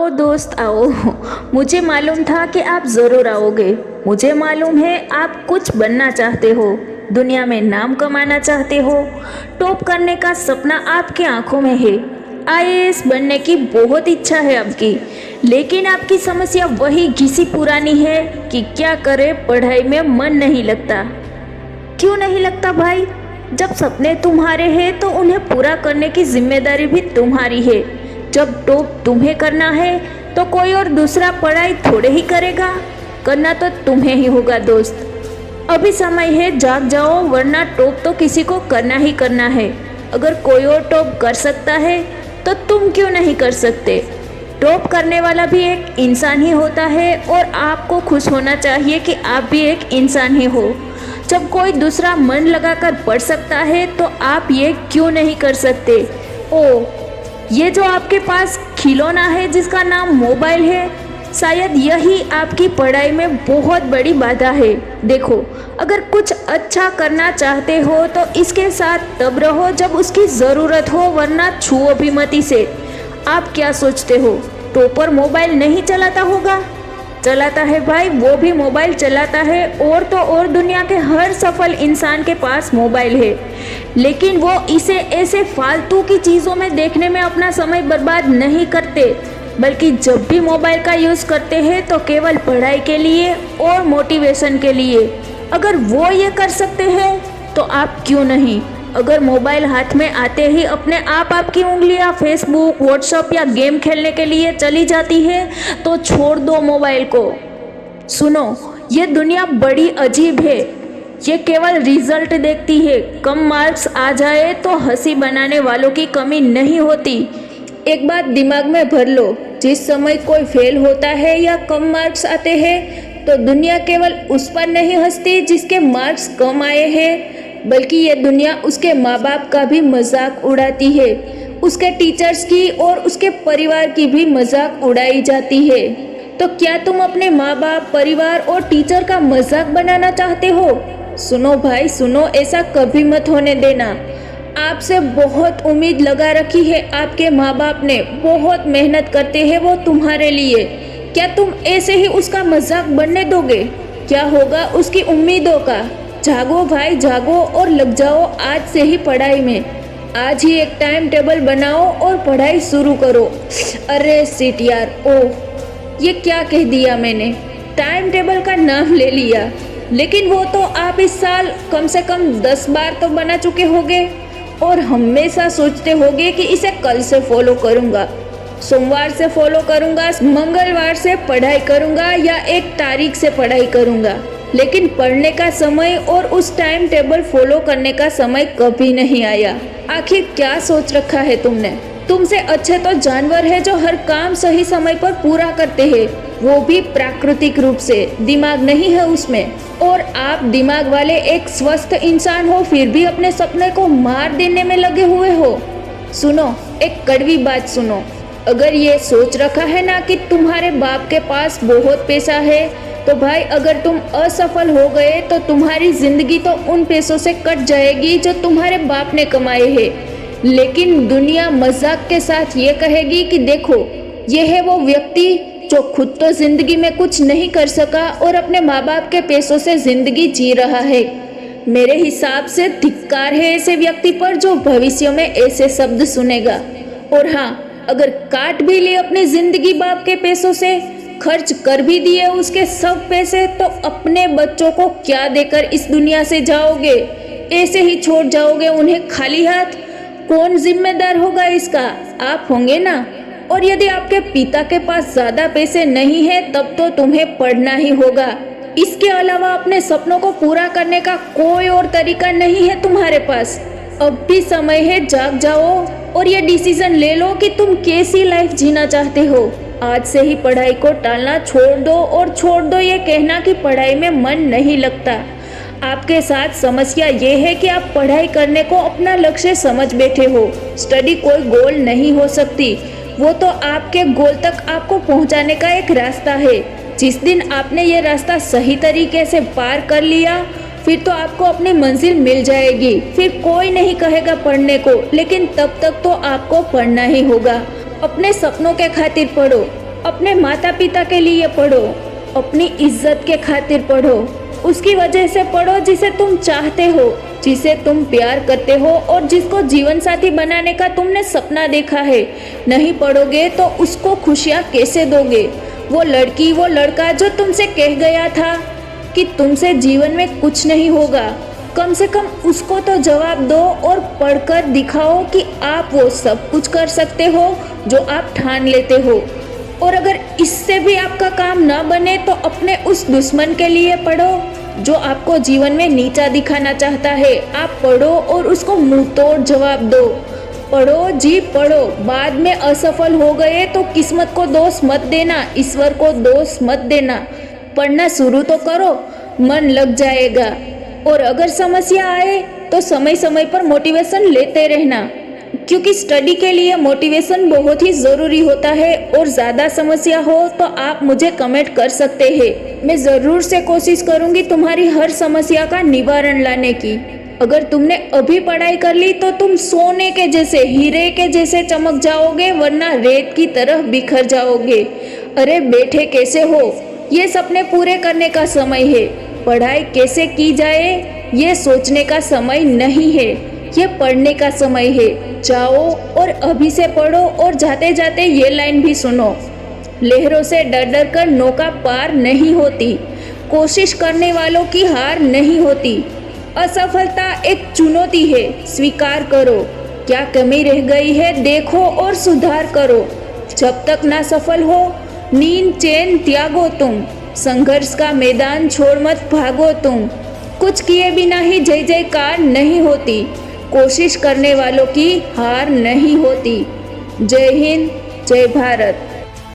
आओ दोस्त आओ। मुझे मालूम था कि आप ज़रूर आओगे। मुझे मालूम है आप कुछ बनना चाहते हो, दुनिया में नाम कमाना चाहते हो, टॉप करने का सपना आपकी आंखों में है। आईएएस बनने की बहुत इच्छा है आपकी, लेकिन आपकी समस्या वही घिसी पुरानी है कि क्या करें, पढ़ाई में मन नहीं लगता। क्यों नहीं लगता भाई? जब सपने तुम्हारे हैं तो उन्हें पूरा करने की जिम्मेदारी भी तुम्हारी है। जब टॉप तुम्हें करना है तो कोई और दूसरा पढ़ाई थोड़े ही करेगा, करना तो तुम्हें ही होगा दोस्त। अभी समय है, जाग जाओ, वरना टॉप तो किसी को करना ही करना है। अगर कोई और टॉप कर सकता है तो तुम क्यों नहीं कर सकते? टॉप करने वाला भी एक इंसान ही होता है और आपको खुश होना चाहिए कि आप भी एक इंसान ही हो। जब कोई दूसरा मन लगाकर पढ़ सकता है तो आप ये क्यों नहीं कर सकते? ओ, ये जो आपके पास खिलौना है जिसका नाम मोबाइल है, शायद यही आपकी पढ़ाई में बहुत बड़ी बाधा है। देखो, अगर कुछ अच्छा करना चाहते हो तो इसके साथ तब रहो जब उसकी ज़रूरत हो, वरना छुओ भी मत इसे। आप क्या सोचते हो टॉपर मोबाइल नहीं चलाता होगा? चलाता है भाई, वो भी मोबाइल चलाता है। और तो और दुनिया के हर सफल इंसान के पास मोबाइल है, लेकिन वो इसे ऐसे फालतू की चीज़ों में देखने में अपना समय बर्बाद नहीं करते, बल्कि जब भी मोबाइल का यूज़ करते हैं तो केवल पढ़ाई के लिए और मोटिवेशन के लिए। अगर वो ये कर सकते हैं तो आप क्यों नहीं? अगर मोबाइल हाथ में आते ही अपने आप आपकी उंगलियां फेसबुक, व्हाट्सएप या गेम खेलने के लिए चली जाती है तो छोड़ दो मोबाइल को। सुनो, ये दुनिया बड़ी अजीब है। ये केवल रिजल्ट देखती है। कम मार्क्स आ जाए तो हंसी बनाने वालों की कमी नहीं होती। एक बात दिमाग में भर लो, जिस समय कोई फेल होता है या कम मार्क्स आते हैं तो दुनिया केवल उस पर नहीं हंसती जिसके मार्क्स कम आए हैं, बल्कि ये दुनिया उसके माँ बाप का भी मजाक उड़ाती है। उसके टीचर्स की और उसके परिवार की भी मजाक उड़ाई जाती है। तो क्या तुम अपने माँ बाप, परिवार और टीचर का मजाक बनाना चाहते हो? सुनो भाई सुनो, ऐसा कभी मत होने देना। आपसे बहुत उम्मीद लगा रखी है आपके माँ बाप ने, बहुत मेहनत करते हैं वो तुम्हारे लिए। क्या तुम ऐसे ही उसका मजाक बनने दोगे? क्या होगा उसकी उम्मीदों का? जागो भाई जागो और लग जाओ आज से ही पढ़ाई में। आज ही एक टाइम टेबल बनाओ और पढ़ाई शुरू करो। अरे शिट यार, ओह ये क्या कह दिया मैंने, टाइम टेबल का नाम ले लिया। लेकिन वो तो आप इस साल कम से कम 10 बार तो बना चुके होगे और हमेशा सोचते होगे कि इसे कल से फॉलो करूँगा, सोमवार से फॉलो करूँगा, मंगलवार से पढ़ाई करूँगा या एक तारीख से पढ़ाई करूँगा। लेकिन पढ़ने का समय और उस टाइम टेबल फॉलो करने का समय कभी नहीं आया। आखिर क्या सोच रखा है तुमने? तुमसे अच्छे तो जानवर है जो हर काम सही समय पर पूरा करते हैं, वो भी प्राकृतिक रूप से। दिमाग नहीं है उसमें। और आप दिमाग वाले एक स्वस्थ इंसान हो, फिर भी अपने सपने को मार देने में लगे हुए हो। सुनो, एक कड़वी बात सुनो। अगर ये सोच रखा है ना कि तुम्हारे बाप के पास बहुत पैसा है, तो भाई अगर तुम असफल हो गए तो तुम्हारी जिंदगी तो उन पैसों से कट जाएगी जो तुम्हारे बाप ने कमाए हैं। लेकिन दुनिया मजाक के साथ ये कहेगी कि देखो, ये है वो व्यक्ति जो खुद तो जिंदगी में कुछ नहीं कर सका और अपने माँ बाप के पैसों से जिंदगी जी रहा है। मेरे हिसाब से धिक्कार है ऐसे व्यक्ति पर जो भविष्य में ऐसे शब्द सुनेगा। और हाँ, अगर काट भी लिए अपनी जिंदगी बाप के पैसों से, खर्च कर भी दिए उसके सब पैसे, तो अपने बच्चों को क्या देकर इस दुनिया से जाओगे? ऐसे ही छोड़ जाओगे उन्हें खाली हाथ? कौन जिम्मेदार होगा इसका? आप होंगे ना। और यदि आपके पिता के पास ज्यादा पैसे नहीं है तब तो तुम्हें पढ़ना ही होगा। इसके अलावा अपने सपनों को पूरा करने का कोई और तरीका नहीं है तुम्हारे पास। अब भी समय है, जाग जाओ और ये डिसीजन ले लो कि तुम कैसी लाइफ जीना चाहते हो। आज से ही पढ़ाई को टालना छोड़ दो और छोड़ दो ये कहना कि पढ़ाई में मन नहीं लगता। आपके साथ समस्या ये है कि आप पढ़ाई करने को अपना लक्ष्य समझ बैठे हो। स्टडी कोई गोल नहीं हो सकती, वो तो आपके गोल तक आपको पहुंचाने का एक रास्ता है। जिस दिन आपने ये रास्ता सही तरीके से पार कर लिया, फिर तो आपको अपनी मंजिल मिल जाएगी। फिर कोई नहीं कहेगा पढ़ने को, लेकिन तब तक तो आपको पढ़ना ही होगा। अपने सपनों के खातिर पढ़ो, अपने माता पिता के लिए पढ़ो, अपनी इज्जत के खातिर पढ़ो, उसकी वजह से पढ़ो जिसे तुम चाहते हो, जिसे तुम प्यार करते हो और जिसको जीवन साथी बनाने का तुमने सपना देखा है। नहीं पढ़ोगे तो उसको खुशियाँ कैसे दोगे? वो लड़की वो लड़का जो तुमसे कह गया था कि तुमसे जीवन में कुछ नहीं होगा, कम से कम उसको तो जवाब दो और पढ़कर दिखाओ कि आप वो सब कुछ कर सकते हो जो आप ठान लेते हो। और अगर इससे भी आपका काम ना बने तो अपने उस दुश्मन के लिए पढ़ो जो आपको जीवन में नीचा दिखाना चाहता है। आप पढ़ो और उसको मुंह तोड़ जवाब दो। पढ़ो जी पढ़ो। बाद में असफल हो गए तो किस्मत को दोष मत देना, ईश्वर को दोष मत देना। पढ़ना शुरू तो करो, मन लग जाएगा। और अगर समस्या आए तो समय समय पर मोटिवेशन लेते रहना, क्योंकि स्टडी के लिए मोटिवेशन बहुत ही ज़रूरी होता है। और ज़्यादा समस्या हो तो आप मुझे कमेंट कर सकते हैं, मैं ज़रूर से कोशिश करूँगी तुम्हारी हर समस्या का निवारण लाने की। अगर तुमने अभी पढ़ाई कर ली तो तुम सोने के जैसे, हीरे के जैसे चमक जाओगे, वरना रेत की तरह बिखर जाओगे। अरे बैठे कैसे हो? ये सपने पूरे करने का समय है। पढ़ाई कैसे की जाए ये सोचने का समय नहीं है, ये पढ़ने का समय है। जाओ और अभी से पढ़ो। और जाते जाते ये लाइन भी सुनो, लहरों से डर डर कर नौका पार नहीं होती, कोशिश करने वालों की हार नहीं होती। असफलता एक चुनौती है, स्वीकार करो। क्या कमी रह गई है देखो और सुधार करो। जब तक ना सफल हो नींद चैन त्यागो तुम, संघर्ष का मैदान छोड़ मत भागो तुम। कुछ किए बिना ही जय जयकार नहीं होती, कोशिश करने वालों की हार नहीं होती। जय हिंद, जय भारत।